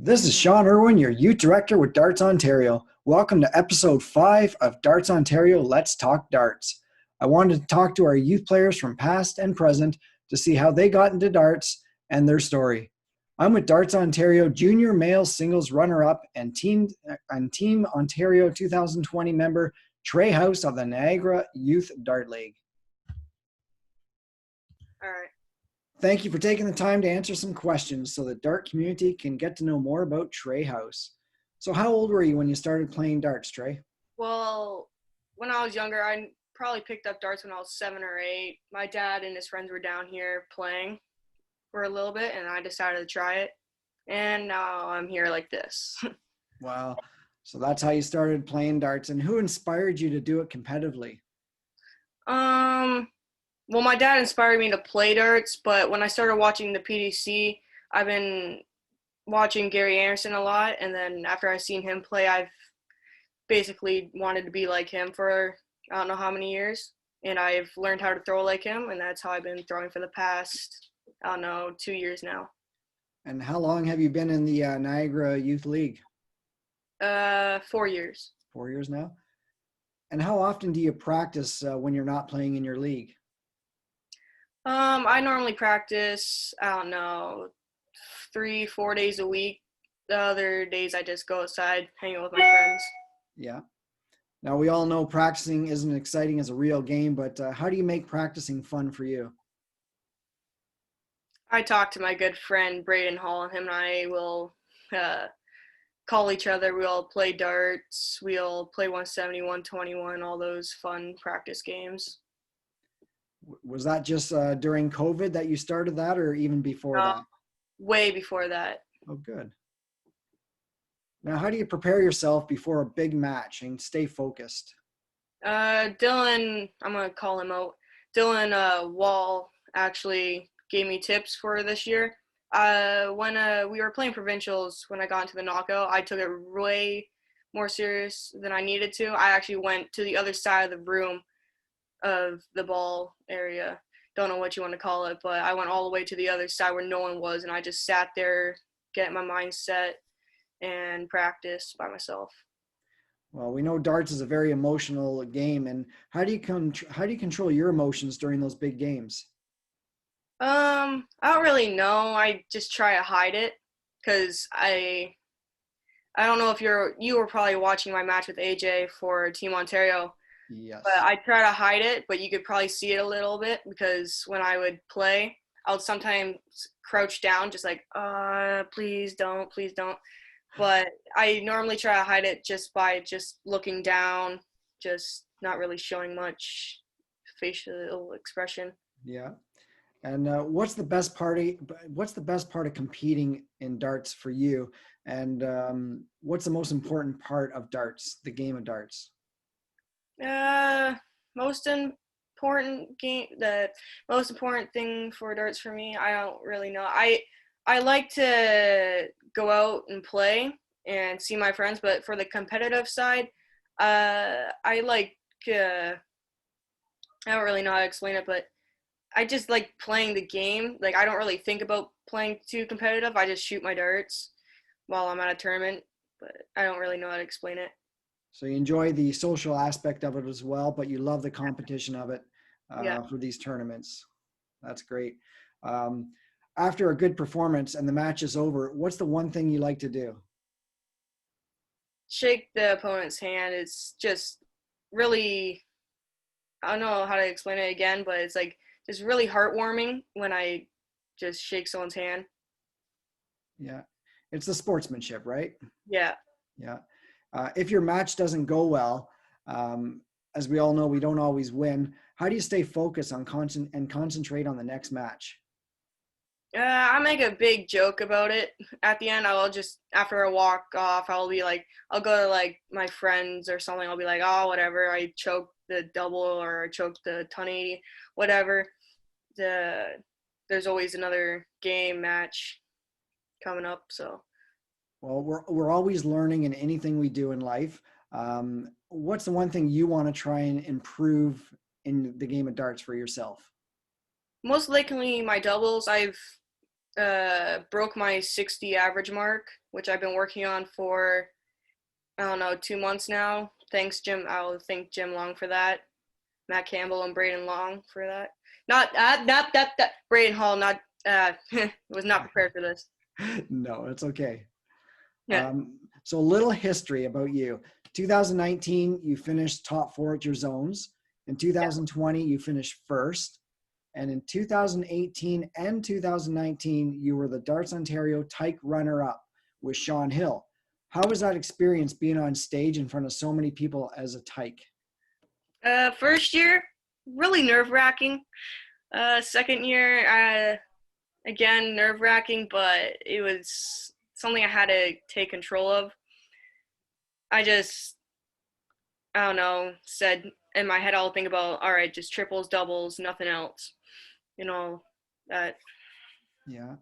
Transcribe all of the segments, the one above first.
This is Shawn Irwin, your youth director with Darts Ontario. Welcome to episode 5 of Darts Ontario Let's Talk Darts. I wanted to talk to our youth players from past and present to see how they got into darts and their story. I'm with Darts Ontario Junior Male Singles runner-up and Team Ontario 2020 member Trey House of the Niagara Youth Dart League. All right. Thank you for taking the time to answer some questions so the dart community can get to know more about Trey House. So how old were you when you started playing darts, Trey? Well, when I was younger, I probably picked up darts when I was 7 or 8. My dad and his friends were down here playing for a little bit, and I decided to try it. And now I'm here like this. Wow. So that's how you started playing darts. And who inspired you to do it competitively? Well, my dad inspired me to play darts, but when I started watching the PDC, I've been watching Gary Anderson a lot, and then after I seen him play, I've basically wanted to be like him for I don't know how many years, and I've learned how to throw like him, and that's how I've been throwing for the past, 2 years now. And how long have you been in the Niagara Youth League? 4 years. 4 years now. And how often do you practice when you're not playing in your league? I normally practice, 3-4 days a week. The other days I just go outside, hang out with my friends. Yeah. Now, we all know practicing isn't exciting as a real game, but how do you make practicing fun for you? I talk to my good friend Braden Hall, and him and I will call each other. We'll play darts. We'll play 170, 121, all those fun practice games. Was that just during COVID that you started that, or even before that? Way before that. Oh, good. Now, how do you prepare yourself before a big match and stay focused? Dylan, I'm going to call him out. Dylan Wall actually gave me tips for this year. When we were playing provincials, when I got into the knockout, I took it way more serious than I needed to. I actually went to the other side of the room of the ball area. Don't know what you want to call it, but I went all the way to the other side where no one was, and I just sat there, get my mind set, and practice by myself. Well, we know darts is a very emotional game, and how do you control your emotions during those big games? I don't really know. I just try to hide it because I don't know if you were probably watching my match with AJ for Team Ontario, Yes. but I try to hide it, but you could probably see it a little bit because when I would play, I would sometimes crouch down just like, please don't, please don't. But I normally try to hide it just by just looking down, just not really showing much facial expression. Yeah. And what's the best part of competing in darts for you? And what's the most important part of darts, the game of darts? Most important the most important thing for darts for me, I don't really know. I like to go out and play and see my friends, but for the competitive side, I like I don't really know how to explain it, but I just like playing the game. Like I don't really think about playing too competitive. I just shoot my darts while I'm at a tournament, but I don't really know how to explain it. So you enjoy the social aspect of it as well, but you love the competition of it Yeah. for these tournaments. That's great. Um, After a good performance and the match is over, what's the one thing you like to do? Shake the opponent's hand. It's just really, I don't know how to explain it again, but it's like just really heartwarming when I just shake someone's hand. Yeah, it's the sportsmanship, right? Yeah. Yeah. If your match doesn't go well, as we all know, we don't always win. How do you stay focused on concentrate on the next match? I make a big joke about it. At the end, I'll just, after I walk off, I'll be like, I'll go to like my friends or something. I'll be like, oh, whatever. I choked the double or I choked the 1080, whatever. There's always another game match coming up. So, Well, we're always learning in anything we do in life. What's the one thing you want to try and improve in the game of darts for yourself? most likely my doubles, broke my 60 average mark, which I've been working on for, I don't know, 2 months now. Thanks, Jim. I'll thank Jim Long for that. Matt Campbell and Braden Long for that. Not that Braden Hall. Not was not prepared for this. No, it's okay. Yeah. So a little history about you. 2019, you finished top 4 at your zones. In 2020, you finished first. And in 2018 and 2019, you were the Darts Ontario Tyke runner-up with Shawn Hill. How was that experience being on stage in front of so many people as a Tyke? First year, really nerve-wracking. Second year, again, nerve-wracking, but it was something I had to take control of. I don't know, said in my head, I'll think about, all right, just triples, doubles, nothing else. That. Yeah.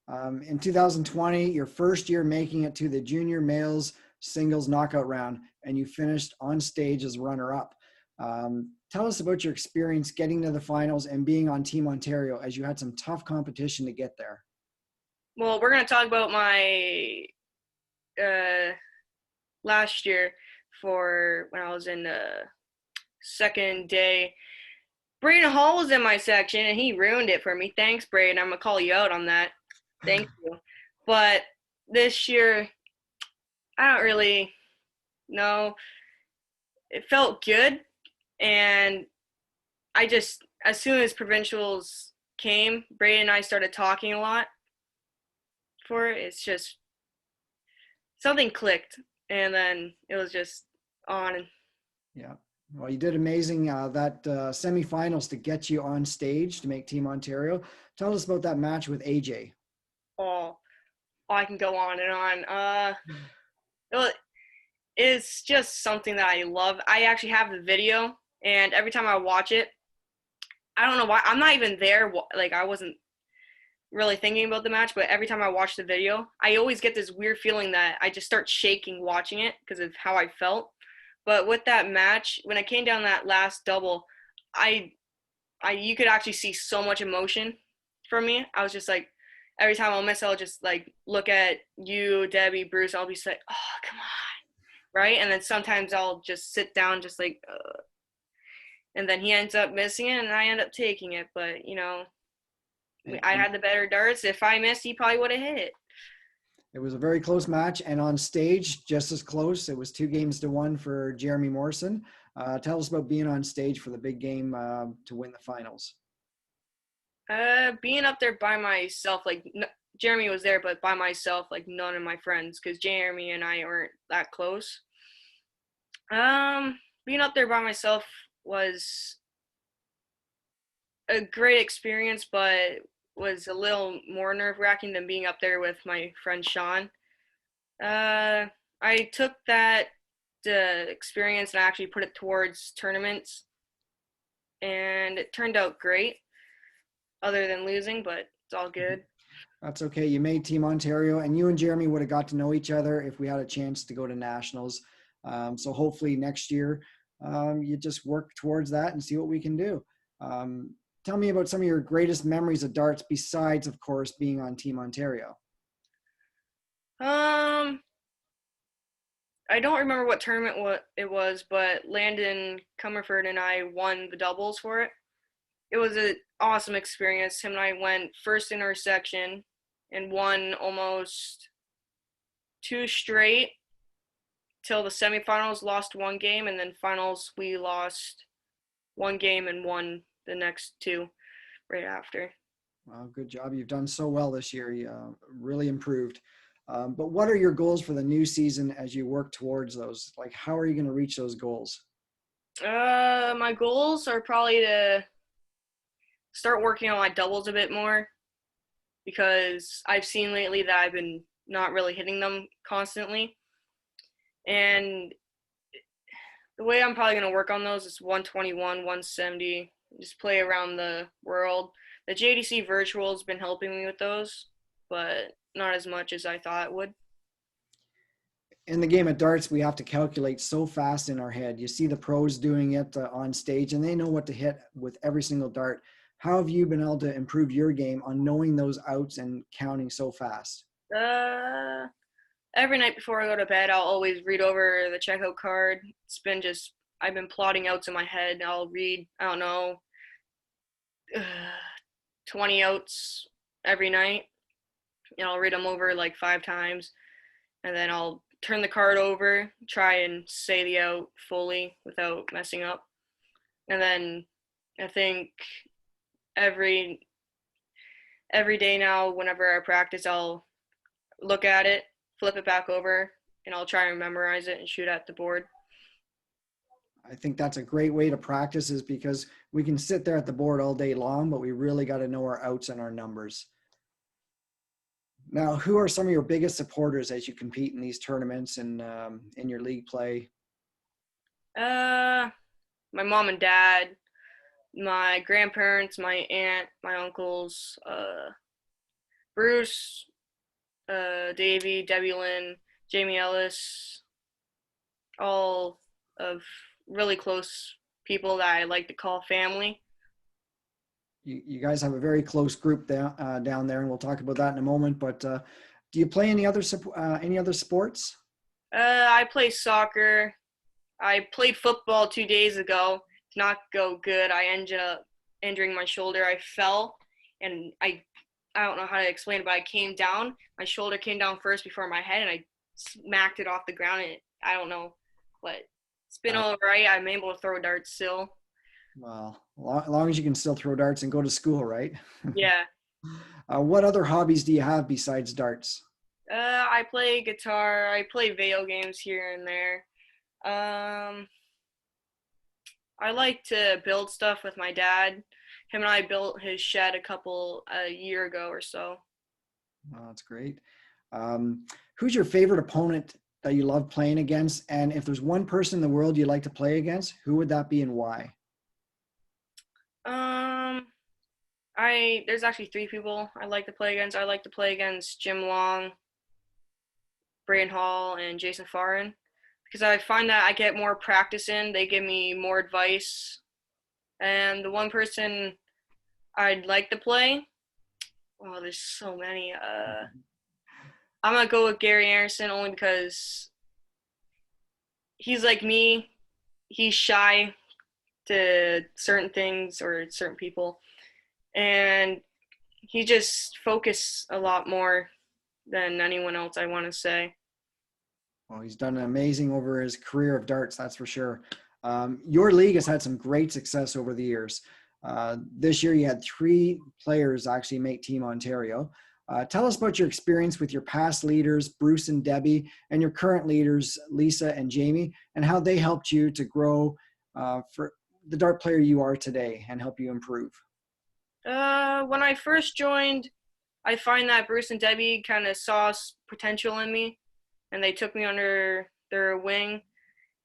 In 2020, your first year making it to the junior males singles knockout round, and you finished on stage as runner-up. Tell us about your experience getting to the finals and being on Team Ontario, as you had some tough competition to get there. Well, we're going to talk about my last year for when I was in the second day. Braden Hall was in my section, and he ruined it for me. Thanks, Braden. I'm going to call you out on that. Thank you. But this year, I don't really know. It felt good. And I just, as soon as provincials came, Braden and I started talking a lot for it. It's just, something clicked. And then it was just on. Yeah. Well, you did amazing that semifinals to get you on stage to make Team Ontario. Tell us about that match with AJ. Oh, I can go on and on. It's just something that I love. I actually have the video, and every time I watch it, I don't know why. I'm not even there. Like, I wasn't really thinking about the match, but every time I watch the video, I always get this weird feeling that I just start shaking watching it because of how I felt. But with that match, when I came down that last double, you could actually see so much emotion from me. I was just like, every time I'll miss, I'll just like look at you, Debbie, Bruce. I'll be like, oh, come on, right? And then sometimes I'll just sit down, just like, and then he ends up missing it, and I end up taking it. But I had the better darts. If I missed, he probably would have hit it. It was a very close match, and on stage, just as close. It was 2-1 for Jeremy Morrison. Tell us about being on stage for the big game to win the finals. Being up there by myself, like Jeremy was there, but by myself, like none of my friends, because Jeremy and I aren't that close. Being up there by myself was a great experience, but was a little more nerve-wracking than being up there with my friend Shawn. I took that experience and I actually put it towards tournaments, and it turned out great, other than losing, but it's all good. That's okay. You made Team Ontario, and you and Jeremy would have got to know each other if we had a chance to go to nationals. So hopefully next year, you just work towards that and see what we can do. Tell me about some of your greatest memories of darts besides, of course, being on Team Ontario. I don't remember what tournament it was, but Landon Comerford and I won the doubles for it. It was an awesome experience. Him and I went first in our section and won almost 2 straight till the semifinals, lost 1 game, and then finals we lost 1 game and won the next 2 right after. Well, good job. You've done so well this year. You really improved. But what are your goals for the new season as you work towards those? Like, how are you going to reach those goals? My goals are probably to start working on my doubles a bit more, because I've seen lately that I've been not really hitting them constantly. And the way I'm probably going to work on those is 121, 170, just play around the world. The JDC Virtual has been helping me with those, but not as much as I thought it would. In the game of darts, we have to calculate so fast in our head. You see the pros doing it on stage, and they know what to hit with every single dart. How have you been able to improve your game on knowing those outs and counting so fast? Uh, every night before I go to bed, I'll always read over the checkout card. I've been plotting outs in my head. I'll read, I don't know, 20 outs every night. And I'll read them over like 5 times. And then I'll turn the card over, try and say the out fully without messing up. And then I think every every day now, whenever I practice, I'll look at it, flip it back over, and I'll try and memorize it and shoot at the board. I think that's a great way to practice, is because we can sit there at the board all day long, but we really got to know our outs and our numbers. Now, who are some of your biggest supporters as you compete in these tournaments and in your league play? My mom and dad, my grandparents, my aunt, my uncles, Bruce, Davey, Debbie Lynn, Jamie Ellis, all of really close people that I like to call family. You guys have a very close group down there, and we'll talk about that in a moment. But do you play any other sports? I play soccer. I played football 2 days ago. Did not go good. I ended up injuring my shoulder. I fell, and I don't know how to explain it, but I came down. My shoulder came down first before my head, and I smacked it off the ground. And I don't know, but it's been all right. I'm able to throw darts still. Well, as long as you can still throw darts and go to school, right? Yeah. What other hobbies do you have besides darts? I play guitar. I play video games here and there. Um, I like to build stuff with my dad. Him and I built his shed a year ago or so. Oh, that's great. Who's your favorite opponent that you love playing against? And if there's one person in the world you like to play against, who would that be and why? Um, there's actually 3 people I like to play against. I like to play against Jim Long, Braden Hall, and Jason Farin because I find that I get more practice in. They give me more advice. And the one person I'd like to play, well, there's so many. I'm gonna go with Gary Anderson only because he's like me. He's shy to certain things or certain people, and he just focused a lot more than anyone else, I want to say. Well, he's done amazing over his career of darts, that's for sure. Your league has had some great success over the years. This year you had 3 players actually make Team Ontario. Tell us about your experience with your past leaders, Bruce and Debbie, and your current leaders, Lisa and Jamie, and how they helped you to grow for the dart player you are today and help you improve. When I first joined, I find that Bruce and Debbie kind of saw potential in me, and they took me under their wing,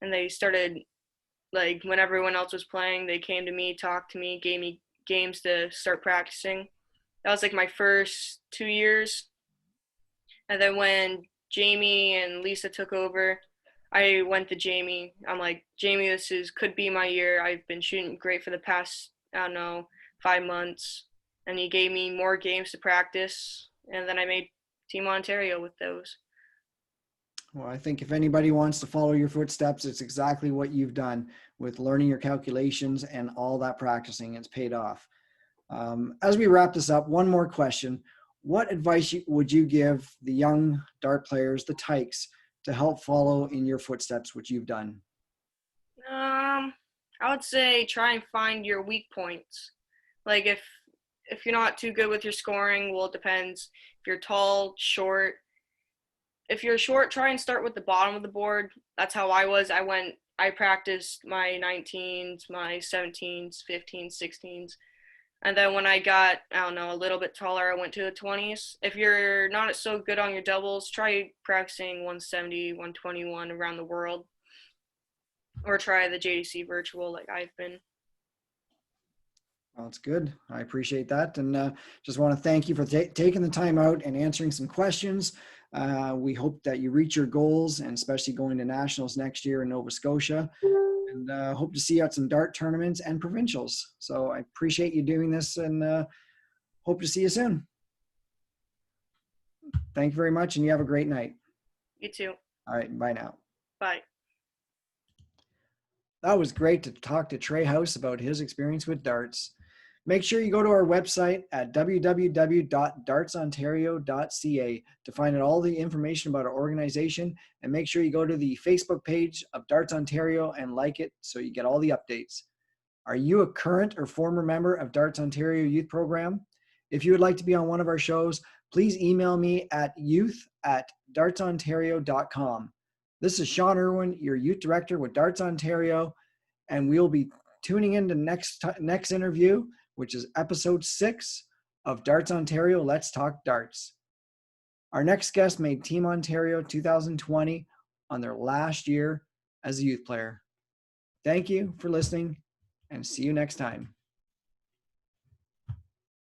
and they started, like, when everyone else was playing, they came to me, talked to me, gave me games to start practicing. That was like my first 2 years. And then when Jamie and Lisa took over, I went to Jamie. I'm like, Jamie, could be my year. I've been shooting great for the past, I don't know, 5 months. And he gave me more games to practice. And then I made Team Ontario with those. Well, I think if anybody wants to follow your footsteps, it's exactly what you've done with learning your calculations and all that practicing. It's paid off. As we wrap this up, one more question. What advice would you give the young dart players, the Tykes, to help follow in your footsteps, which you've done? I would say try and find your weak points. Like if you're not too good with your scoring, well, it depends. If you're tall, short. If you're short, try and start with the bottom of the board. That's how I was. I practiced my 19s, my 17s, 15s, 16s. And then when I got, I don't know, a little bit taller, I went to the 20s. If you're not so good on your doubles, try practicing 170, 121 around the world. Or try the JDC virtual like I've been. Well, it's good. I appreciate that. And just want to thank you for taking the time out and answering some questions. We hope that you reach your goals, and especially going to nationals next year in Nova Scotia. and hope to see you at some dart tournaments and provincials. So I appreciate you doing this, and hope to see you soon. Thank you very much, and you have a great night. You too. All right, bye now. Bye. That was great to talk to Trey House about his experience with darts. Make sure you go to our website at www.dartsontario.ca to find out all the information about our organization, and make sure you go to the Facebook page of Darts Ontario and like it so you get all the updates. Are you a current or former member of Darts Ontario Youth Program? If you would like to be on one of our shows, please email me at youth@dartsontario.com. This is Shawn Irwin, your youth director with Darts Ontario, and we'll be tuning in to next interview, which is episode 6 of Darts Ontario Let's Talk Darts. Our next guest made Team Ontario 2020 on their last year as a youth player. Thank you for listening, and see you next time.